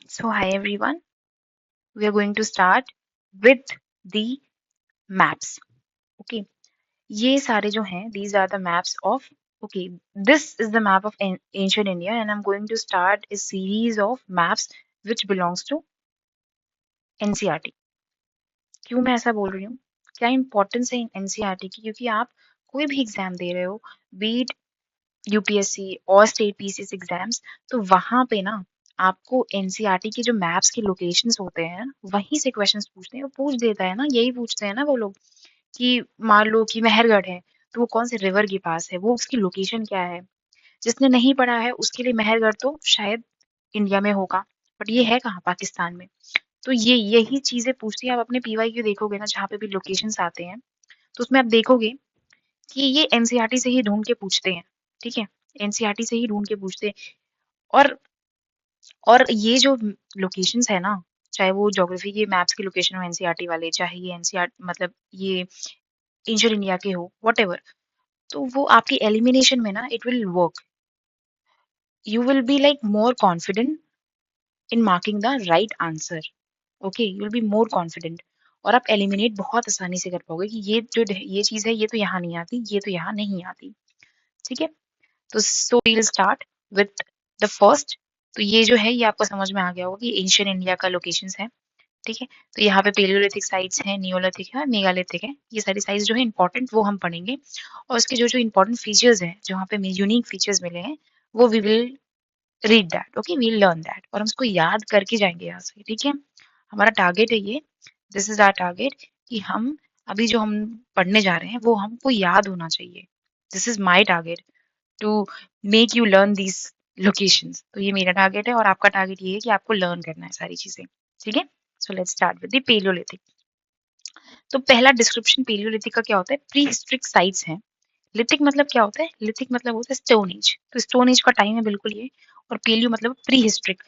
So hi everyone, we are going to start with the maps. Okay, ये सारे जो हैं, these are the maps of. Okay, this is the map of ancient India, and I'm going to start a series of maps which belongs to NCERT. क्यों मैं ऐसा बोल रही हूँ? क्या इंपॉर्टेंस है NCERT की? क्योंकि आप कोई भी एग्जाम दे रहे हो, बीट यूपीएससी और स्टेट पीसीएस एग्जाम्स, तो वहां पे ना आपको एनसीईआरटी के जो मैप्स के लोकेशंस होते हैं वहीं से क्वेश्चंस पूछते हैं, वो पूछ देता है ना, यही पूछते हैं ना वो लोग कि मान लो कि मेहरगढ़ है, तो वो कौन से रिवर के पास है, वो उसकी लोकेशन क्या है। जिसने नहीं पढ़ा है उसके लिए मेहरगढ़ तो शायद इंडिया में होगा, बट ये है कहाँ, पाकिस्तान में। तो ये यही चीजें पूछती है। आप अपने पीवाईक्यू देखोगे ना, जहाँ पे भी लोकेशंस आते हैं, तो उसमें आप देखोगे कि ये एनसीईआरटी से ही ढूंढ के पूछते हैं। ठीक है, एनसीईआरटी से ही ढूंढ के पूछते हैं। और ये जो लोकेशंस है ना, चाहे वो ज्योग्राफी के मैप्स की लोकेशन हो एनसीईआरटी वाले, चाहे ये एनसीईआर मतलब ये एंशिएंट इंडिया के हो, व्हाटएवर, तो वो आपकी एलिमिनेशन में ना it will work. You will be like more confident in marking the right answer. Okay, you will be more confident, और आप एलिमिनेट बहुत आसानी से कर पाओगे कि ये चीज है, ये तो यहाँ नहीं आती, ये तो यहाँ नहीं आती। ठीक है, तो so we'll start with the first. तो ये जो है ये आपको समझ में आ गया होगा कि एंशियंट इंडिया का लोकेशंस है। ठीक है, तो यहाँ पे पेलियोलिथिक साइट्स हैं, नियोलिथिक है और मेगालिथिक है। ये सारी साइट्स जो है इंपॉर्टेंट, वो हम पढ़ेंगे। और उसके जो जो इंपॉर्टेंट फीचर्स हैं, जो यहाँ पे यूनिक फीचर्स मिले हैं, वो we will read that. Okay, we learn that, और हम उसको याद करके जाएंगे यहाँ से। ठीक है, हमारा टारगेट है ये, दिस इज आवर टारगेट, कि हम अभी जो हम पढ़ने जा रहे हैं वो हमको याद होना चाहिए। This is my target, to make you learn these locations. तो ये मेरा टारगेट है, और आपका टारगेट ये है कि आपको लर्न करना है सारी चीजें। ठीक है, so let's start with the paleolithic. तो पहला डिस्क्रिप्शन पेलियोलिथिक का क्या होता है? प्री हिस्ट्रिक साइट्स हैं। लिथिक मतलब क्या होता है? लिथिक मतलब होता है स्टोन एज। तो स्टोन एज का टाइम है बिल्कुल ये। और पेलियो मतलब प्री हिस्ट्रिक।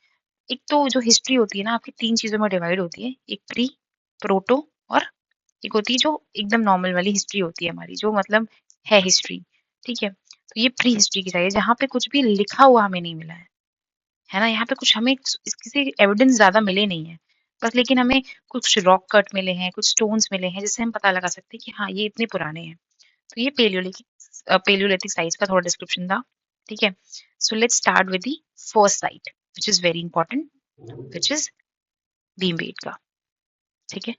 एक तो जो हिस्ट्री होती है ना आपकी, तीन चीजों में डिवाइड होती है, एक प्री, प्रोटो, और एक होती है जो एकदम नॉर्मल वाली हिस्ट्री होती है हमारी, जो मतलब है हिस्ट्री। ठीक है, तो ये प्री हिस्ट्री की चाहिए, जहाँ पे कुछ भी लिखा हुआ हमें नहीं मिला है ना। यहाँ पे कुछ हमें किसी एविडेंस ज्यादा मिले नहीं है, बस लेकिन हमें कुछ रॉक कट मिले हैं, कुछ स्टोन्स मिले हैं, जिससे हम पता लगा सकते हैं कि हाँ ये इतने पुराने हैं। तो ये पेलियोलिथिक साइट्स का थोड़ा डिस्क्रिप्शन था। ठीक है, so let's start with the first sight which is very important, which is Bhimbetka. ठीक है,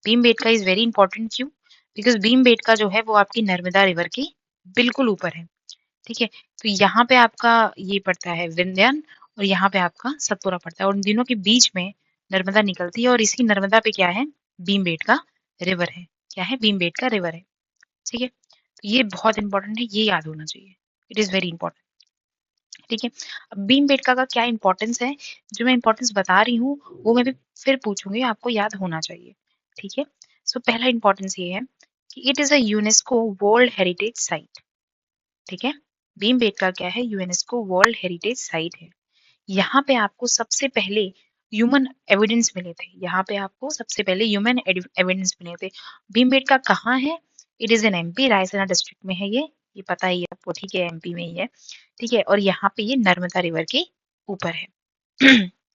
भीमबेटका इज वेरी इंपॉर्टेंट। क्यों? बिकॉज भीमबेटका जो है वो आपकी नर्मदा रिवर के बिल्कुल ऊपर है। ठीक है, तो यहाँ पे आपका ये पड़ता है विंध्यान, और यहाँ पे आपका सतपुरा पड़ता है, और उन दिनों के बीच में नर्मदा निकलती है, और इसी नर्मदा पे क्या है? भीमबेटका रिवर है। क्या है? भीमबेटका रिवर है। ठीक है, तो ये बहुत इंपॉर्टेंट है, ये याद होना चाहिए, इट इज वेरी इंपॉर्टेंट। ठीक है, अब भीमबेटका का क्या इंपॉर्टेंस है, जो मैं इंपॉर्टेंस बता रही हूँ वो मैं भी फिर पूछूंगी, आपको याद होना चाहिए। ठीक है, सो पहला इंपॉर्टेंस ये है कि it is a UNESCO world heritage site. ठीक है, भीमबेटका क्या है? यूनेस्को वर्ल्ड हेरिटेज साइट है। यहाँ पे आपको सबसे पहले ह्यूमन एविडेंस मिले थे, यहाँ पे आपको सबसे पहले ह्यूमन एविडेंस मिले थे। भीमबेटका कहाँ है? It is in MP, Raisena district में है ये पता ही है आपको। ठीक है, एमपी में ही है। ठीक है, और यहाँ पे ये नर्मदा रिवर के ऊपर है।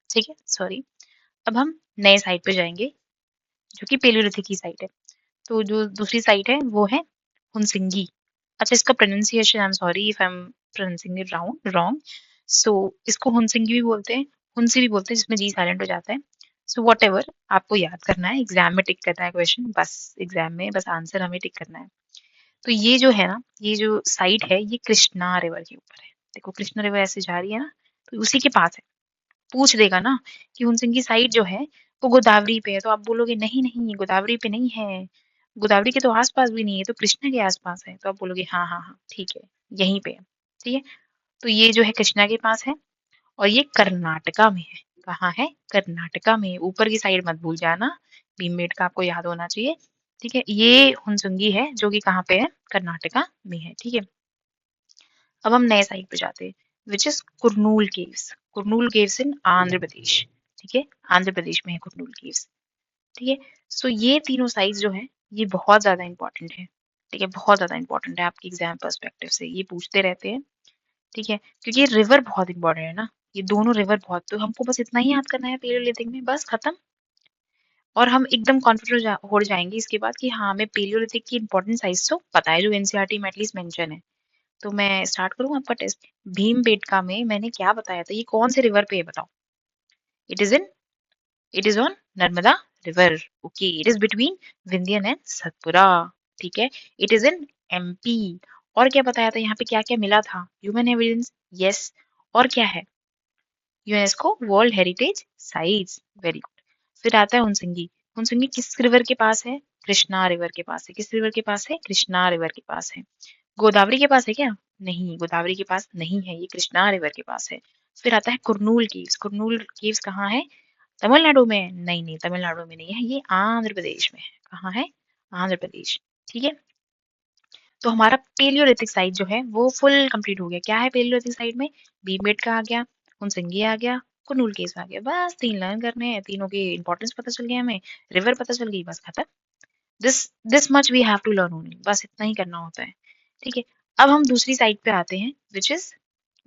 ठीक है, सॉरी। अब हम नए साइट पे जाएंगे, जो कि पेलियोलिथिक की साइट है। तो जो दूसरी साइट है वो है हुनसिंगी। अच्छा, इसका pronunciation, I am sorry if I am pronouncing it wrong. So इसको हुनसिंगी भी बोलते हैं, हुनसी भी बोलते हैं, जिसमें जी साइलेंट हो जाता है। सो वट एवर, आपको याद करना है, एग्जाम में टिक करना है क्वेश्चन, बस एग्जाम में बस आंसर हमें टिक करना है। तो ये जो है ना, ये जो साइट है ये कृष्णा रिवर के ऊपर है। देखो कृष्णा रिवर ऐसे जा रही है ना, तो उसी के पास है। पूछ देगा ना कि हुनसिंगी साइट जो है वो गोदावरी पे है, तो आप बोलोगे नहीं नहीं गोदावरी पे नहीं है, गोदावरी के तो आसपास भी नहीं है, तो कृष्णा के आसपास है। तो आप बोलोगे हाँ हाँ हाँ ठीक है, यहीं पे है। ठीक है, तो ये जो है कृष्णा के पास है, और ये कर्नाटका में है। कहाँ है? कर्नाटका में। ऊपर की साइड मत भूल जाना, भीमबेटका आपको याद होना चाहिए। ठीक है, ये हुनसुंगी है जो कि कहाँ पे है? कर्नाटका में है। ठीक है, अब हम नए साइड पे जाते हैं, which is Kurnool caves. Kurnool caves in Andhra Pradesh. ठीक है, आंध्र प्रदेश में है कुरनूल केव्स। ठीक है, सो ये तीनों साइट्स जो है ये बहुत ज्यादा इंपॉर्टेंट है। ठीक है, बहुत ज्यादा इंपॉर्टेंट है आपके एग्जाम पर्सपेक्टिव से, ये पूछते रहते हैं। ठीक है, क्योंकि ये रिवर बहुत इंपॉर्टेंट है ना, ये दोनों रिवर बहुत, तो हमको बस इतना ही याद करना है पेलियोलिथिक में, बस खत्म। और हम एकदम कॉन्फिडेंट हो जाएंगे इसके बाद कि हाँ, हमें पेलियोलिथिक की इंपॉर्टेंट साइट्स तो पता है जो एनसीईआरटी में एटलीस्ट मेंशन है। तो मैं स्टार्ट करूँ आपका टेस्ट। भीमबेटका में मैंने क्या बताया था, ये कौन से रिवर पे है बताओ? It is in it is on Narmada river. Okay, it is between Vindhyan and Satpura. ठीक है, इट इज इन एमपी। और क्या बताया था यहाँ पे, क्या क्या मिला था? Human evidence, yes. और क्या है? UNESCO world heritage sites, very good. फिर आता है हुनसिंगी। हुनसिंगी किस रिवर के पास है? कृष्णा रिवर के पास है। किस रिवर के पास है? कृष्णा रिवर के पास है। गोदावरी के पास है क्या? नहीं, गोदावरी के पास नहीं है, ये कृष्णा रिवर के पास है। फिर आता है कुरनूल केव्स। कुरनूल केव्स कहाँ है? तमिलनाडु में? नहीं नहीं, तमिलनाडु में नहीं है, ये आंध्र प्रदेश में है। कहाँ है? आंध्र प्रदेश। ठीक है, तो हमारा पेलियोलिथिक साइट जो है वो फुल कंप्लीट हो गया। क्या है पेलियोलिथिक साइट में? भीमबेटका आ गया, हुनसिंगी आ गया, कुरनूल केव्स आ गया। बस 3 लर्न करने हैं, तीनों की इंपॉर्टेंस पता चल गया हमें, रिवर पता चल गई, बस खत्म। This this much we have to learn only, बस इतना ही करना होता है। ठीक है, अब हम दूसरी साइट पे आते हैं, विच इज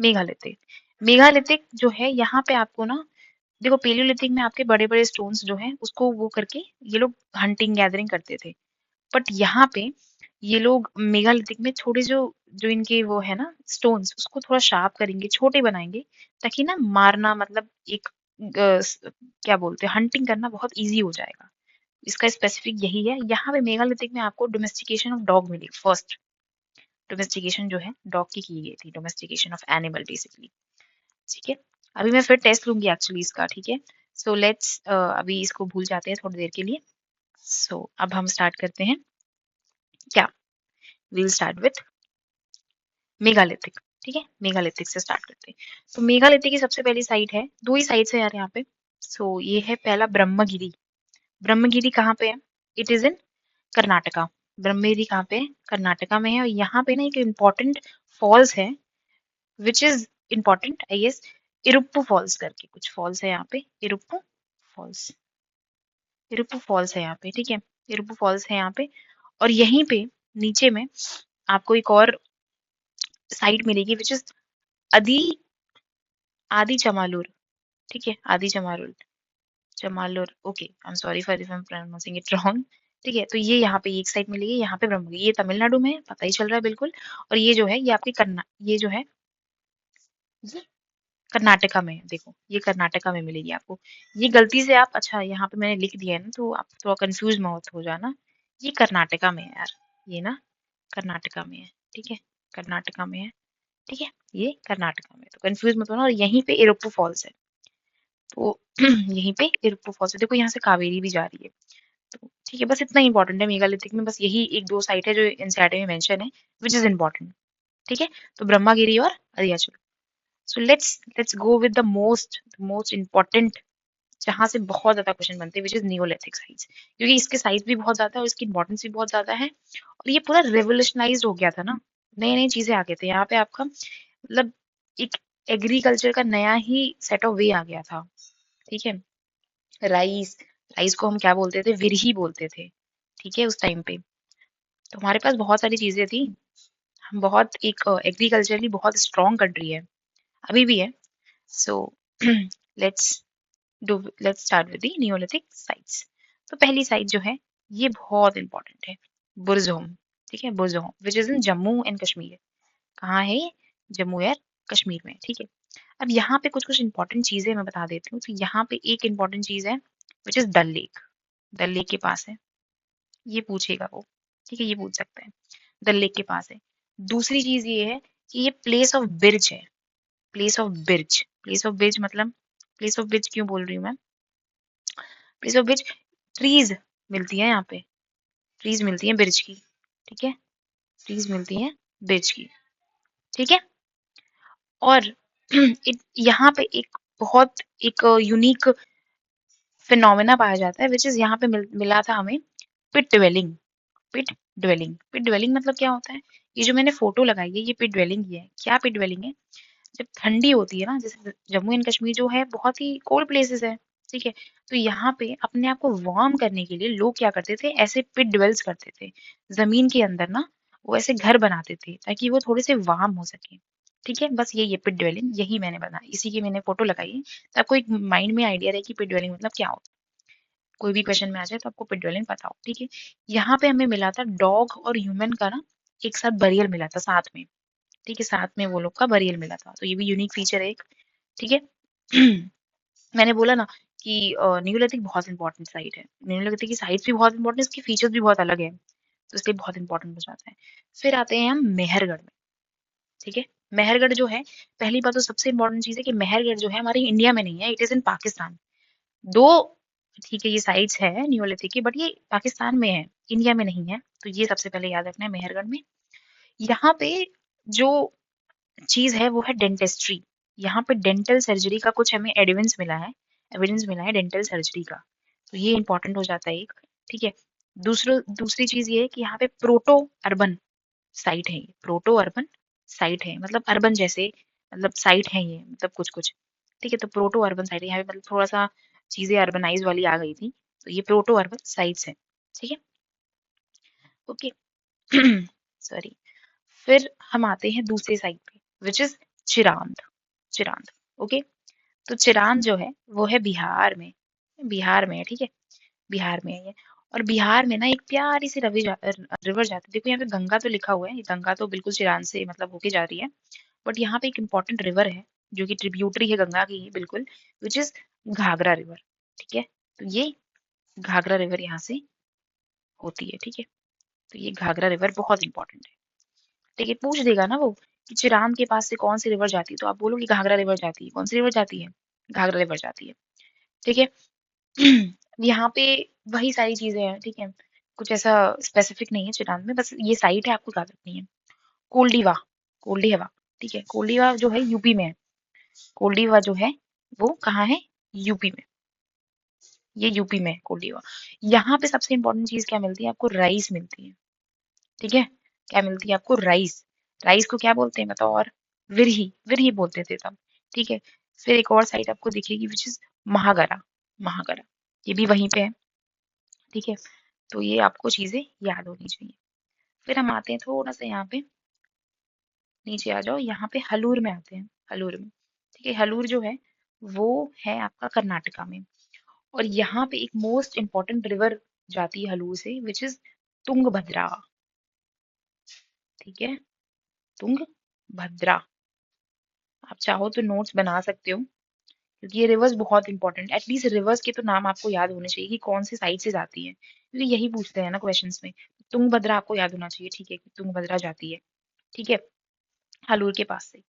मेगालिथिक। मेगालिथिक जो है यहाँ पे आपको ना, देखो पेलियोलिथिक में आपके बड़े बड़े स्टोन्स जो हैं उसको वो करके ये लोग हंटिंग गैदरिंग करते थे। बट यहाँ पे ये लोग मेगालिथिक में थोड़े जो जो इनके वो है ना स्टोन्स, उसको थोड़ा शार्प करेंगे, छोटे बनाएंगे, ताकि ना मारना मतलब एक क्या बोलते हैं, हंटिंग करना बहुत इजी हो जाएगा। इसका स्पेसिफिक यही है। यहाँ पे मेगालिथिक में आपको डोमेस्टिकेशन ऑफ डॉग मिली, फर्स्ट डोमेस्टिकेशन जो है डॉग की गई थी, डोमेस्टिकेशन ऑफ एनिमल बेसिकली। ठीक है, अभी मैं फिर टेस्ट लूंगी एक्चुअली इसका। ठीक है, सो लेट्स अभी इसको भूल जाते हैं थोड़ी देर के लिए। सो अब हम स्टार्ट करते हैं। क्या? We'll start with megalithic. ठीक है, मेगालिथिक से स्टार्ट करते हैं। तो मेगालिथिक की सबसे पहली साइट है, दो ही साइट्स है यार यहाँ पे। सो ये है पहला ब्रह्मगिरी। ब्रह्मगिरी कहाँ पे है? It is in Karnataka. Brahmagiri कहाँ पे है? कर्नाटका में है। और यहाँ पे ना एक इम्पोर्टेंट फॉल्स है, which is important I guess, Iruppu falls करके कुछ फॉल्स है यहाँ पे, इरुप्पू फॉल्स। इरुप्पू फॉल्स है यहाँ पे। ठीक है, इरुप्पू फॉल्स है यहाँ पे। और यहीं पे नीचे में आपको एक और साइट मिलेगी, विच इज अदी आदि चमालूर। ठीक है, आदि Chamalur, Chamalur. Okay, I am sorry for if I am pronouncing it wrong. ठीक है, तो ये यहाँ पे एक साइड मिलेगी, यहाँ पे ब्रह्मगिरी, ये तमिलनाडु में है, पता ही चल रहा है बिल्कुल। और ये जो है ये आपके ये जो है ये कर्नाटका में है। देखो ये कर्नाटका में मिलेगी आपको। ये गलती से आप, अच्छा यहाँ पे मैंने लिख दिया है ना, तो आप थोड़ा कंफ्यूज मत हो जाना। ये कर्नाटका में है यार, ये ना कर्नाटका में है। ठीक है, कर्नाटका में है। ठीक है, ये कर्नाटका में, तो कंफ्यूज मत होना। और यहीं पे इरुप्पू फॉल्स है, तो यहीं पे इरुप्पू फॉल्स है। देखो यहाँ से कावेरी भी जा रही है। तो ठीक है, बस इतना इंपॉर्टेंट है मेगालिथिक में, बस यही एक दो साइट है जो एनसीईआरटी में मेंशन है, विच इज इंपॉर्टेंट। ठीक है, तो ब्रह्मागिरी और अरियाचल। So let's go with the most important, जहां से बहुत ज्यादा क्वेश्चन बनते हैं, विच इज नियोलिथिक साइट्स। क्योंकि इसके साइज भी बहुत ज्यादा है और इसकी इंपॉर्टेंस भी बहुत ज्यादा है। और ये पूरा रेवोल्यूशनाइज हो गया था ना, नई नई चीजें आ गए थे यहाँ पे। आपका मतलब एक एग्रीकल्चर का नया ही सेट ऑफ वे आ गया था। ठीक है, राइस, राइस को हम क्या बोलते थे? विरही बोलते थे। ठीक है, उस टाइम पे तो हमारे पास बहुत सारी चीजें थी। हम बहुत एक एग्रीकल्चरली बहुत स्ट्रॉन्ग कंट्री है, अभी भी है। So let's do let's start with the Neolithic sites. तो पहली साइट जो है ये बहुत इंपॉर्टेंट है, बुरजोम। ठीक है, Burzahom which is in Jammu and Kashmir. कहाँ है ये? जम्मू एंड कश्मीर में। ठीक है, अब यहाँ पे कुछ कुछ इंपॉर्टेंट चीजें मैं बता देती हूँ। तो यहाँ पे एक इंपॉर्टेंट चीज है, which is Dal lake. Dal lake के पास है, ये पूछेगा वो। ठीक है, ये पूछ सकता है, डल लेक के पास है। दूसरी चीज ये है कि ये प्लेस ऑफ बिर्ज है। प्लेस ऑफ बिर्ज, प्लेस ऑफ बिर्ज मतलब, प्लेस ऑफ बिर्ज क्यों बोल रही हूँ मैं? प्लेस ऑफ बिर्ज, ट्रीज मिलती है यहाँ पे, ट्रीज मिलती है बिर्ज की। ठीक है, ट्रीज मिलती है बिर्ज की। ठीक है, और यहाँ पे एक बहुत एक यूनिक फिनोमेना पाया जाता है, विच इज यहाँ पे मिला था हमें, pit dwelling. Pit dwelling, pit dwelling मतलब क्या होता है? ये जो मैंने फोटो लगाई है, ये पिट ड्वेलिंग ही है। क्या पिट ड्वेलिंग है? जब ठंडी होती है ना, जैसे जम्मू एंड कश्मीर जो है बहुत ही कोल्ड प्लेसेस है। ठीक है, तो यहाँ पे अपने आप को वार्म करने के लिए लोग क्या करते थे, ऐसे पिट ड्वेल्स करते थे, जमीन के अंदर ना वो ऐसे घर बनाते थे ताकि वो थोड़े से वार्म हो सके। ठीक है, बस यही है पिट ड्वेलिंग, यही मैंने बनाया, इसी की मैंने फोटो लगाई है, तो आपको एक माइंड में आइडिया रहे कि पिट ड्वेलिंग मतलब क्या होता है। कोई भी क्वेश्चन में आ जाए तो आपको पिट ड्वेलिंग पता हो, ठीक है। यहाँ पे हमें मिला था डॉग और ह्यूमन का ना एक साथ बरियल मिला था साथ में, ठीक है, साथ में वो लोग का बरियल मिला था, तो ये भी यूनिक फीचर है एक, ठीक है। मैंने बोला ना कि न्यूलिथिक बहुत इंपॉर्टेंट साइट है, न्यूलिथिक की साइट्स भी बहुत इंपॉर्टेंट है, उसकी फीचर्स भी बहुत अलग है, तो इसलिए बहुत इंपॉर्टेंट हो जाता है। फिर आते हैं हम मेहरगढ़ में, ठीक है। मेहरगढ़ जो है, पहली बात तो सबसे इंपॉर्टेंट चीज है कि मेहरगढ़ जो है हमारे इंडिया में नहीं है, इट इज इन पाकिस्तान। दो, ठीक है, ये साइट्स है न्यूलिथिक की, बट ये पाकिस्तान में है, इंडिया में नहीं है, तो ये सबसे पहले याद रखना है मेहरगढ़ में। यहाँ पे जो चीज है वो है डेंटिस्ट्री, यहाँ पे डेंटल सर्जरी का कुछ हमें एविडेंस मिला है डेंटल सर्जरी का, तो ये इंपॉर्टेंट हो जाता है एक, ठीक है। दूसरी चीज ये है कि यहाँ पे प्रोटो अर्बन साइट है, ये प्रोटो अर्बन साइट है, मतलब अर्बन जैसे, मतलब साइट है ये, मतलब कुछ कुछ, ठीक है। तो प्रोटो अर्बन साइट है, यहाँ पे मतलब थोड़ा सा चीजें अर्बनाइज वाली आ गई थी, तो ये प्रोटो अर्बन साइट्स है, ठीक है, ओके। सॉरी। फिर हम आते हैं दूसरी साइड पे, which is Chirand, Chirand, okay. तो चिरांद जो है वो है बिहार में, बिहार में है, ठीक है, बिहार में है ये। और बिहार में ना एक प्यारी सी रिवर जाती है, देखो यहाँ पे गंगा तो लिखा हुआ है, ये गंगा तो बिल्कुल चिरांद से मतलब होके जा रही है, बट यहाँ पे एक इम्पॉर्टेंट रिवर है जो कि ट्रिब्यूटरी है गंगा की ही बिल्कुल, विच इज घाघरा रिवर, ठीक है। तो ये घाघरा रिवर यहाँ से होती है, ठीक है। तो ये घाघरा रिवर बहुत इंपॉर्टेंट है, ठीक है। पूछ देगा ना वो कि चिरांद के पास से कौन सी रिवर जाती है, तो आप बोलो कि घाघरा रिवर जाती है, कौन सी रिवर जाती है, घाघरा रिवर जाती है, ठीक है। यहाँ पे वही सारी चीजें हैं, ठीक है, कुछ ऐसा स्पेसिफिक नहीं है चिरांद में, बस ये साइट है, आपको याद रखनी है। कोल्डीवा, कोल्डीवा, ठीक है, कोल्डीवा जो है यूपी में है, कोल्डीवा जो है वो कहाँ है, यूपी में, ये यूपी में है कोल्डीवा। यहाँ पे सबसे इंपॉर्टेंट चीज क्या मिलती है आपको, राइस मिलती है, ठीक है। क्या मिलती है आपको, राइस, राइस को क्या बोलते हैं बताओ, और विरही, विरही बोलते थे तब, ठीक है। फिर एक और साइट आपको दिखेगी विच इज महागरा, महागरा, ये भी वहीं पे है, ठीक है। तो ये आपको चीजें याद होनी चाहिए। फिर हम आते हैं थोड़ा सा यहाँ पे नीचे आ जाओ, यहाँ पे हलूर में आते हैं, हलूर में, ठीक है। हलूर जो है वो है आपका कर्नाटका में, और यहाँ पे एक मोस्ट इंपॉर्टेंट रिवर जाती है हलूर से, विच इज तुंगभद्रा, ठीक है, तुंगभद्रा। आप चाहो तो नोट्स बना सकते हो, क्योंकि ये रिवर्स बहुत इंपॉर्टेंट, एटलीस्ट रिवर्स के तो नाम आपको याद होने चाहिए कि कौन सी साइड से जाती है, क्योंकि यही पूछते हैं ना क्वेश्चंस में। तुंगभद्रा आपको याद होना चाहिए, ठीक है, कि तुंगभद्रा जाती है, ठीक है, हालूर के पास से।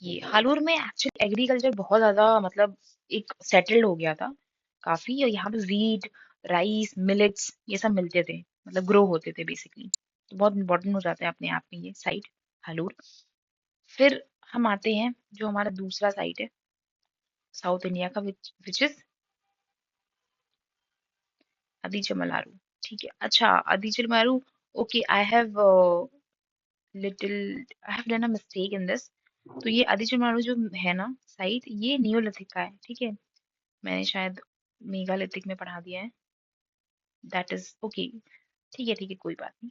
ये हालूर में एक्चुअली एग्रीकल्चर बहुत ज्यादा मतलब एक सेटल्ड हो गया था काफी, और यहाँ पे वीट, राइस, मिलेट्स ये सब मिलते थे, मतलब ग्रो होते थे बेसिकली, तो बहुत इंपॉर्टेंट हो जाता है अपने आप में ये साइट, हालूर। फिर हम आते हैं जो हमारा दूसरा साइट है साउथ इंडिया का, विच इज अदिचमलारू, ठीक है। अच्छा, Adichanallur, okay, little I have done a mistake in this. तो ये अदिचमलारू जो है ना साइट, ये नियोलिथिक का है, ठीक है, मैंने शायद मेगालिथिक में पढ़ा दिया है, दैट इज ओके, ठीक है, ठीक है, कोई बात नहीं,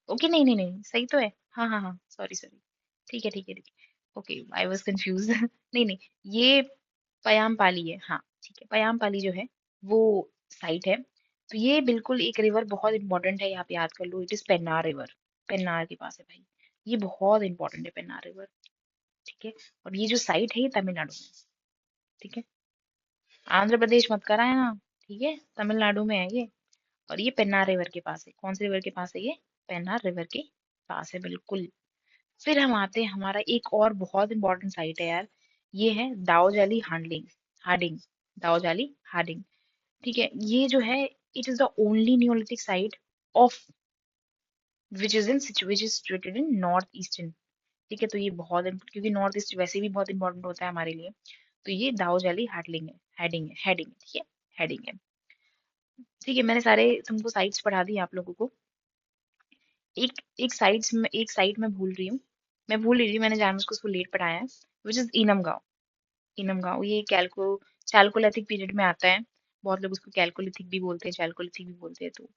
ओके, नहीं नहीं नहीं, सही तो है, हाँ हाँ हाँ, सॉरी सॉरी, ठीक है ठीक है ठीक है, ओके, आई वाज कंफ्यूज। नहीं नहीं, ये पयामपाली है, हाँ ठीक है, पयामपाली जो है वो साइट है। तो ये बिल्कुल एक रिवर बहुत इंपॉर्टेंट है, यहाँ पे याद कर लो, it is Pennar river, Pennar के पास है भाई, ये बहुत इंपॉर्टेंट है पेन्नार रिवर, ठीक है। और ये जो साइट है ये तमिलनाडु में है, ठीक है, आंध्र प्रदेश मत करा है ना, ठीक है, तमिलनाडु में है ये। और ये पेन्नार रिवर के पास है, कौन से रिवर के पास है ये, पेन्नार रिवर के पास है बिल्कुल। फिर हम आते हैं, हमारा एक और बहुत इंपॉर्टेंट साइट है यार, ये है दाओजाली हार्डिंग, हार्डिंग, दाओजाली हार्डिंग, ठीक है। ये जो है it is the only Neolithic site of which is situated in north eastern, ठीक है। तो ये बहुत क्योंकि नॉर्थ ईस्ट वैसे भी बहुत इंपॉर्टेंट होता है हमारे लिए, तो ये दाओजाली हार्डलिंग है, हेडिंग है, हेडिंग है, ठीक है, हेडिंग है, ठीक है। मैंने सारे तुमको साइट्स पढ़ा दी आप लोगों को। एक एक साइट मैं भूल रही हूँ, मैं भूल रही थी, मैंने जानबूझ के उसको लेट पढ़ाया है, विच इज इनम गांव, इनम गांव, ये चैल्कोलिथिक पीरियड में आता है, बहुत लोग उसको कैलकोलिथिक भी बोलते हैं, चैल्कोलिथिक भी बोलते हैं, तो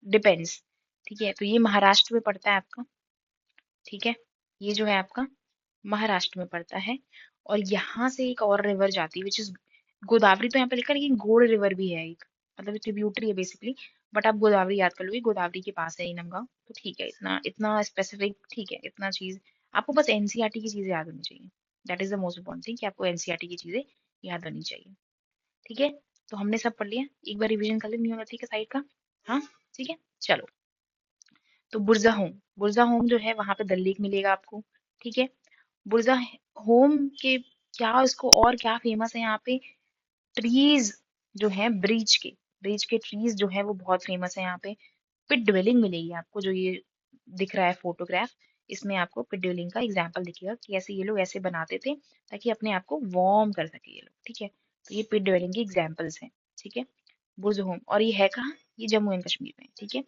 डिपेंड्स, ठीक है। तो ये महाराष्ट्र में पड़ता है आपका, ठीक है, ये जो है आपका महाराष्ट्र में पड़ता है। और यहाँ से एक और रिवर जाती है विच इज गोदावरी, तो यहाँ पे लिखा है, लेकिन गोड़ रिवर भी है एक, मतलब ट्रिब्यूटरी है बेसिकली। बट आप गोदावरी याद कर लोगे, गोदावरी के पास है ये नमगांव, तो ठीक है, इतना इतना स्पेसिफिक, ठीक है, इतना चीज आपको बस एनसीईआरटी की चीजें याद होनी चाहिए। That is the most important thing कि आपको एनसीईआरटी की चीजें याद होनी चाहिए। ठीक है, तो हमने सब पढ़ लिया, एक बार रिवीजन कर ले न्यूमैरेटिक के साइड का। हाँ, ठीक है, चलो। तो बुरजा होम, बुरजा होम जो है वहां पे दल लेक मिलेगा आपको। ठीक है, बुरजा होम के क्या, उसको और क्या फेमस है यहाँ पे, ट्रीज जो है ब्रिज के ट्रीज जो है वो बहुत फेमस है यहाँ पे। पिट ड्वेलिंग मिलेगी आपको, जो ये दिख रहा है फोटोग्राफ, इसमें आपको पिट ड्वेलिंग का एग्जाम्पल दिखेगा कि ऐसे ये लोग ऐसे बनाते थे ताकि अपने आप को वार्म कर सके ये लोग। ठीक है, तो ये पिट ड्वेलिंग के एग्जाम्पल्स हैं। ठीक है, बुर्ज होम, और ये है कहाँ, ये जम्मू एंड कश्मीर में। ठीक है,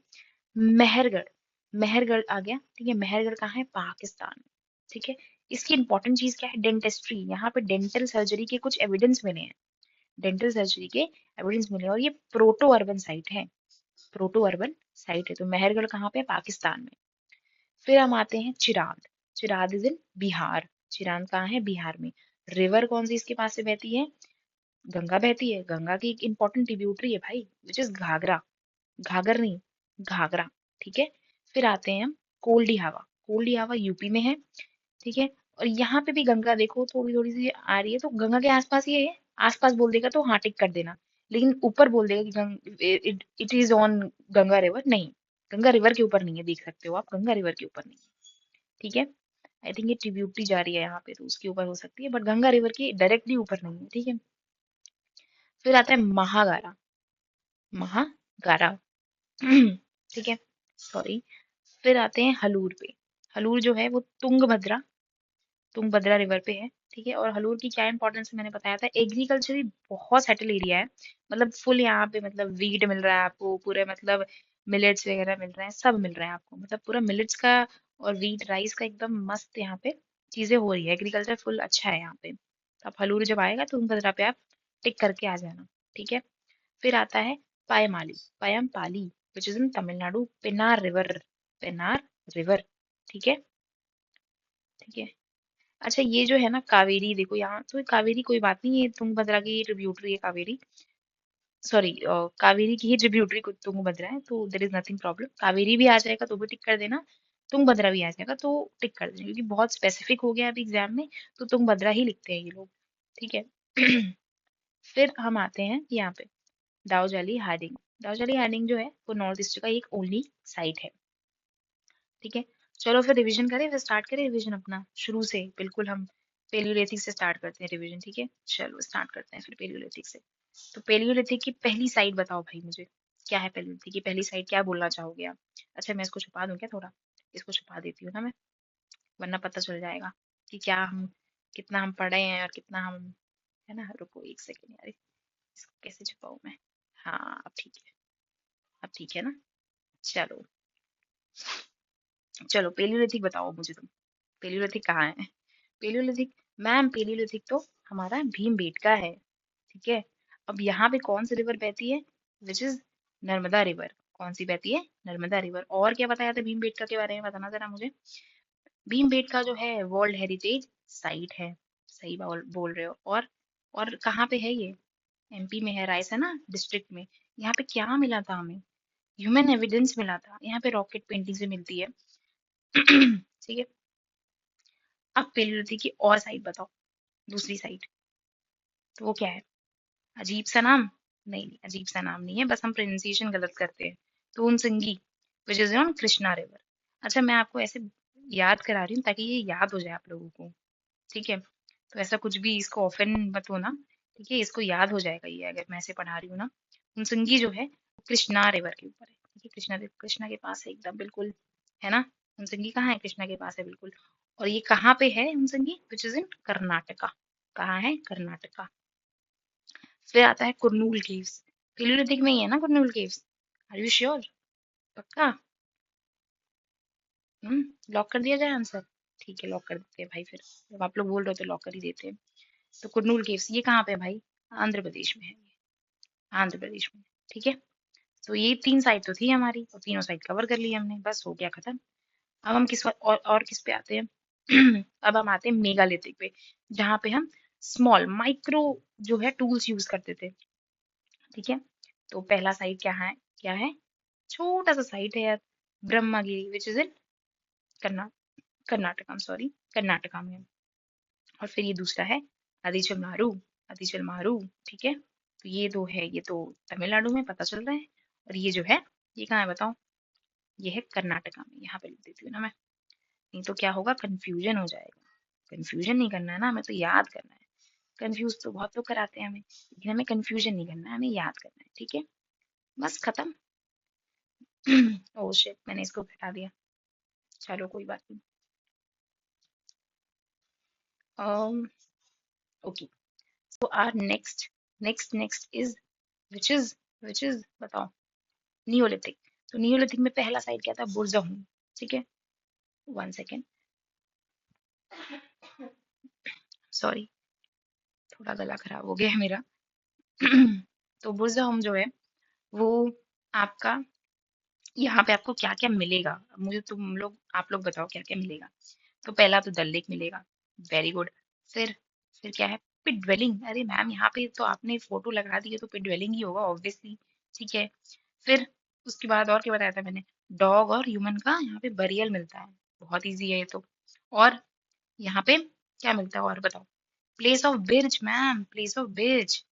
मेहरगढ़, मेहरगढ़ आ गया। ठीक है, मेहरगढ़ कहाँ है, पाकिस्तान में। ठीक है, इसकी इंपॉर्टेंट चीज क्या है, डेंटिस्ट्री, यहाँ पे डेंटल सर्जरी के कुछ एविडेंस मिले हैं, डेंटल सर्जरी के एविडेंस मिले हैं, और ये प्रोटो अर्बन साइट है, प्रोटो अर्बन साइट है। तो मेहरगढ़ कहाँ पे है, पाकिस्तान में। फिर हम आते हैं चिरांद, चिरांद इज इन बिहार, चिरांद कहाँ है, बिहार में। रिवर कौन सी इसके पास से बहती है, गंगा बहती है, गंगा की एक इंपॉर्टेंट ट्रिब्यूटरी है भाई, विच इज घाघरा, घाघर नहीं, घाघरा। ठीक है, फिर आते हैं हम कोल्डी हवा, कोल्डी हवा यूपी में है। ठीक है, और यहाँ पे भी गंगा देखो थोड़ी थोड़ी सी आ रही है, तो गंगा के आसपास ये है, आसपास बोल देगा तो हाँ टिक कर देना, लेकिन ऊपर बोल देगा कि it is on Ganga river, नहीं, गंगा रिवर के ऊपर नहीं है, देख सकते हो आप, गंगा रिवर के ऊपर नहीं है। ठीक है, आई थिंक ये ट्रिब्यूटरी जा रही है यहाँ पे, तो उसके ऊपर हो सकती है, बट गंगा रिवर के डायरेक्टली ऊपर नहीं है। ठीक है, फिर आता है महागारा, महागारा ठीक है, सॉरी। फिर आते हैं हलूर पे, हलूर जो है वो तुंगभद्रा, तुंगभद्रा रिवर पे है। ठीक है, और हलूर की क्या इंपॉर्टेंस है मैंने बताया था, एग्रीकल्चरली बहुत सेटल एरिया है, मतलब फुल यहाँ पे, मतलब वीट मिल रहा है आपको पूरे, मतलब मिलेट्स वगैरह मिल रहे हैं, सब मिल रहा है आपको, मतलब पूरा मिलेट्स का और वीट राइस का एकदम मस्त यहाँ पे चीजें हो रही है, एग्रीकल्चर फुल अच्छा है यहाँ पे। तो आप हलूर जब आएगा तुंगभद्रा पे आप टिक करके आ जाना। ठीक है, फिर आता है पायमाली, Paiyampalli, which is in Tamil Nadu, Pennar river, Pennar river. ठीक है, ठीक है। अच्छा, ये जो है ना कावेरी, देखो यहाँ तो कावेरी कोई बात नहीं, ये तुंगभद्रा की ट्रिब्यूटरी है कावेरी, सॉरी, कावेरी की ही ट्रिब्यूटरी तुंगभद्रा है, तो there is nothing problem, Kaveri भी आ जाएगा तो भी टिक कर देना, तुंगभद्रा भी आ जाएगा तो टिक कर देना, क्योंकि बहुत स्पेसिफिक हो गया अभी एग्जाम में, तो तुंगभद्रा ही लिखते हैं ये लोग। ठीक है फिर हम आते हैं यहाँ पे दाऊजाली हार्डिंग, दाऊजाली हार्डिंग जो है वो नॉर्थ ईस्ट का एक ओनली साइट है। ठीक है, चलो फिर रिवीजन करें, फिर स्टार्ट करें रिवीजन अपना शुरू से, बिल्कुल हम पेलियोलिथिक से स्टार्ट करते हैं रिवीजन। ठीक है, चलो स्टार्ट करते हैं फिर पेलियोलिथिक से। तो पेलियोलिथिक की पहली साइट बताओ भाई मुझे, क्या है पेलियोलिथिक की पहली साइट, क्या बोलना चाहोगे आप। अच्छा, मैं इसको छुपा दूं क्या थोड़ा, इसको छुपा देती हूँ ना मैं, वरना पता चल जाएगा कि क्या हम, कितना हम पढ़े हैं और कितना हम, है ना, रुको एक सेकेंड यार, इसको कैसे छुपाऊं मैं। हाँ, अब ठीक है, अब ठीक है ना। चलो, चलो पेलियोलिथिक बताओ मुझे तुम, पेलियोलिथिक कहाँ है, पेलियोलिथिक, मैम पेलियोलिथिक तो हमारा भीमबेटका है। ठीक है, अब यहाँ पे कौन सी रिवर बहती है, विच इज नर्मदा रिवर, कौन सी बहती है, नर्मदा रिवर। और क्या बताया था भीमबेटका के बारे में, बताना जरा मुझे। भीमबेटका जो है वर्ल्ड हेरिटेज साइट है, सही बोल बोल रहे हो। और कहाँ पे है ये, एमपी में है, रायसेना डिस्ट्रिक्ट में। यहाँ पे क्या मिला था हमें, ह्यूमन एविडेंस मिला था, यहाँ पे रॉकेट पेंटिंग से मिलती है ठीक है, अब पेलियोलिथिक की और साइट बताओ, दूसरी साइट, तो वो क्या है, अजीब सा नाम, नहीं नहीं अजीब सा नाम नहीं है, बस हम प्रोनाउंसिएशन गलत करते हैं, तूनसंगी, which is on Krishna river. अच्छा, मैं आपको ऐसे याद करा रही हूँ ताकि ये याद हो जाए आप लोगों को। ठीक है, तो ऐसा कुछ भी इसको ऑफेंड मत होना, ठीक है, इसको याद हो जाएगा ये अगर मैं ऐसे पढ़ा रही हूँ ना। तूनसंगी जो है वो कृष्णा रिवर के ऊपर है। ठीक है, कृष्णा के पास है एकदम बिल्कुल, है ना। तूनसंगी कहाँ है, कृष्णा के पास है बिल्कुल। और ये कहाँ पे है तूनसंगी, विच इज इन कर्नाटका, कहाँ है, कर्नाटका। फिर आता है कुरनूल केव्स, पिलीभित में ही है ना Kurnool caves, are you sure, पक्का। लॉक कर दिया जाए आंसर, ठीक है लॉक कर देते हैं भाई, फिर जब आप लोग बोल रहे हो तो लॉक कर ही देते हैं। तो कुरनूल केव्स ये कहाँ पे है भाई, आंध्र प्रदेश में है ये, आंध्र प्रदेश में। ठीक है, तो ये तीन साइट तो थी हमारी, और तीनों साइट कवर कर ली हमने, बस हो गया खत्म। अब हम किस और किस पे आते हैं? अब हम आते हैं मेगालिथिक पे, जहाँ पे हम स्मॉल माइक्रो जो है टूल्स यूज करते थे। ठीक है, तो पहला साइट क्या है? छोटा सा साइट है यार, ब्रह्मगिरी विच इज इन कर्ना कर्नाटका, सॉरी, कर्नाटका में। और फिर ये दूसरा है अदिचलमारू, अदिचलमारू। ठीक है, तो ये दो है, ये तो तमिलनाडु में पता चल रहा है। और ये जो है, ये कहाँ है बताओ? ये है कर्नाटका में। यहाँ पे लिख देती हूँ ना मैं, नहीं तो क्या होगा, कंफ्यूजन हो जाएगा। कंफ्यूजन नहीं करना है ना, हमें तो याद करना है। कंफ्यूज तो बहुत लोग कराते हैं हमें, लेकिन हमें कंफ्यूजन नहीं करना है, हमें याद करना है। ठीक है, बस खत्म। ओह शिट, मैंने इसको हटा दिया। चलो कोई बात नहीं। Okay, so our next is which is which is बताओ, नियोलिथिक। तो नियोलिथिक में पहला साइट क्या था? बुरजाहूम। ठीक है, वन सेकेंड, सॉरी, थोड़ा गला खराब हो गया है मेरा। तो बुरजाहूम जो है वो आपका, यहाँ पे आपको क्या क्या मिलेगा? अब मुझे आप लोग बताओ क्या क्या मिलेगा। तो पहला तो डल लेक मिलेगा, वेरी गुड। फिर फिर क्या है? Pit dwelling. अरे मैम, यहाँ पे तो आपने फोटो लगा दी है, तो पिट ड्वेलिंग ही होगा ऑब्वियसली। ठीक है, फिर उसके बाद और क्या बताया था मैंने? डॉग और ह्यूमन का यहाँ पे बरियल मिलता है, बहुत इजी है ये तो। और यहाँ पे क्या मिलता है और बताओ? Place of birch ma'am, place of birch.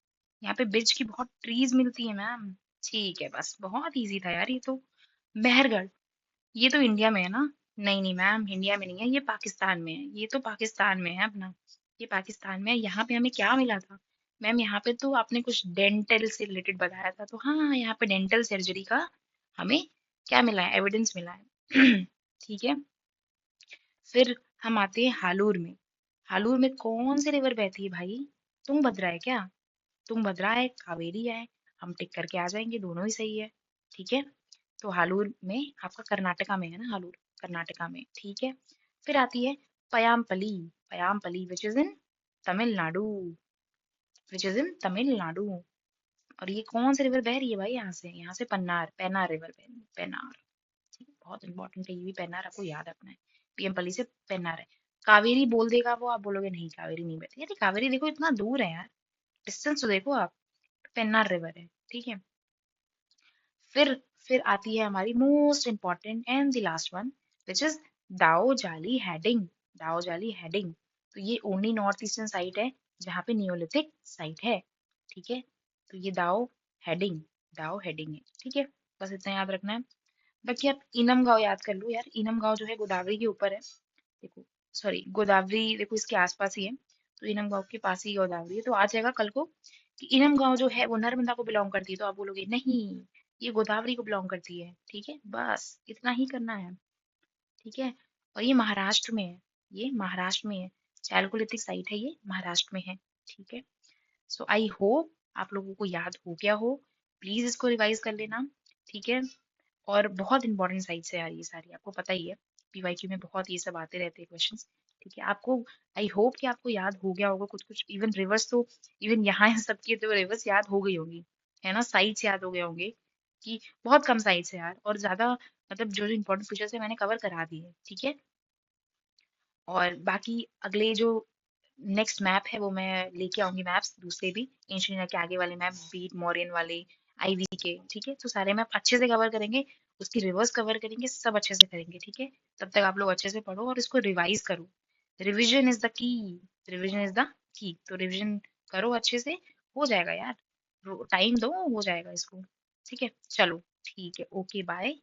यहाँ पे बिर्च की बहुत ट्रीज मिलती है मैम। ठीक है, बस बहुत इजी था यार ये तो। मेहरगढ़, ये तो इंडिया में है ना? नहीं नहीं मैम, इंडिया में नहीं है, ये पाकिस्तान में है। ये तो पाकिस्तान में है अपना, ये पाकिस्तान में है। यहाँ पे हमें क्या मिला था मैम? यहाँ पे तो आपने कुछ डेंटल से रिलेटेड बताया था, तो हाँ, यहाँ पे डेंटल सर्जरी का हमें क्या मिला है? एविडेंस मिला है। ठीक है, फिर हम आते हैं हालूर में। हालूर में कौन सी रिवर बहती है भाई? तुंगभद्रा है क्या? तुंगभद्रा है, कावेरी है, हम टिक करके आ जाएंगे, दोनों ही सही है। ठीक है, तो हालूर में आपका कर्नाटका में है ना? हालूर कर्नाटका में। ठीक है, फिर आती है Paiyampalli. Paiyampalli which is in Tamil Nadu, which is in Tamil Nadu. और ये कौन सी रिवर बह रही है भाई? यहाँ से पन्नार, पेनार रिवर बह रही है, पेनार। ठीक है, बहुत इंपॉर्टेंट है ये भी, पेनार आपको याद रखना है। पीएमपली से पेनार है। कावेरी बोल देगा वो, आप बोलोगे नहीं कावेरी नहीं बहती। अरे कावेरी देखो इतना दूर है यार, डिस्टेंस तो देखो आप। पेन्नार रिवर है। ठीक है, फिर फिर आती है हमारी most important and the last one, which is दाओ जाली हेडिंग। दाओ जाली हेडिंग, तो ये ओनली नॉर्थ ईस्टर्न साइट है जहाँ पे नियोलिथिक साइट है। ठीक है, तो ये हेडिंग दाओ हेडिंग है। ठीक है, बस इतना याद रखना है। बाकी आप इनम गांव याद कर लो यार। इनम गांव जो है गोदावरी के ऊपर है, देखो, सॉरी, गोदावरी देखो इसके आसपास ही है। तो इनम गांव के पास ही गोदावरी है। तो आ जाएगा कल को कि इनम गांव जो है वो नर्मदा को बिलोंग करती है, तो आप बोलोगे नहीं, ये गोदावरी को बिलोंग करती है। ठीक है, बस इतना ही करना है। ठीक है, और ये महाराष्ट्र में है, ये महाराष्ट्र में है। चैलकोलिथिक साइट है, ये महाराष्ट्र में है। ठीक है, सो आई होप आप लोगों को याद हो गया हो। प्लीज इसको रिवाइज कर लेना। ठीक है, और बहुत इंपॉर्टेंट साइट्स है यार ये सारी, आपको पता ही है, पीवाईक्यू में बहुत ये सब आते रहते हैं क्वेश्चंस। ठीक है, आपको, आई होप कि आपको याद हो गया होगा कुछ कुछ। इवन रिवर्स तो, इवन यहाँ सबके तो रिवर्स याद हो गई होंगी, है ना? साइट्स याद हो गए होंगे कि बहुत कम साइट्स है यार, और ज्यादा मतलब जो जो इंपॉर्टेंट फीचर्स है मैंने कवर करा दिए। ठीक है, और बाकी अगले जो नेक्स्ट मैप है वो मैं लेके आऊंगी, मैप्स दूसरे भी, एंशियंट इंडिया के आगे वाले मैप, बीट मौर्यन वाले, आईवी के। ठीक है, तो सारे मैप अच्छे से कवर करेंगे, उसकी रिवर्स कवर करेंगे, सब अच्छे से करेंगे। ठीक है, तब तक आप लोग अच्छे से पढ़ो और इसको रिवाइज करो। Revision is the key, revision is the key. तो रिविजन करो अच्छे से, हो जाएगा यार, टाइम दो, हो जाएगा इसको। ठीक है, चलो ठीक है, ओके बाय।